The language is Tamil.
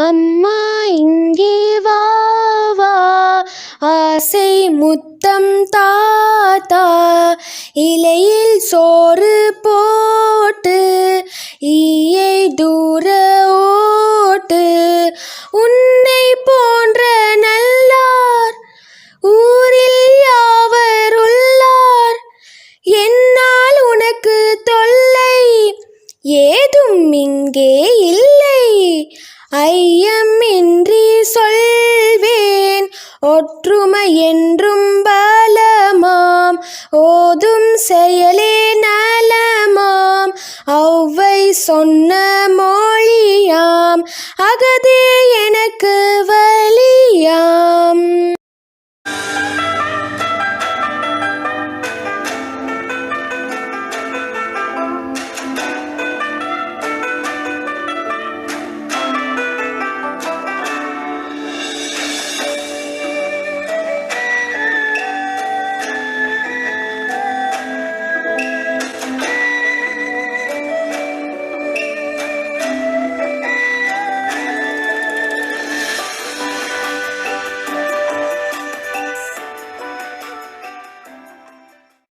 அம்மா இங்கே வா வா, ஆசை முத்தம் தாத்தா, இலையில் சோறு போட்டு ஈயை தூர ஓட்டு. உன்னை போன்ற நல்லார் ஊரில் யாவர் உள்ளார், என்னால் உனக்கு தொல்லை ஏதும் இங்கே இல்லை. ஐயமின்றி சொல்வேன் ஒற்றுமை என்றும் பலமாம், ஓதும் செயலே நலமாம், ஔவை சொன்ன மொழியாம், அகதே எனக்கு வலியாம்.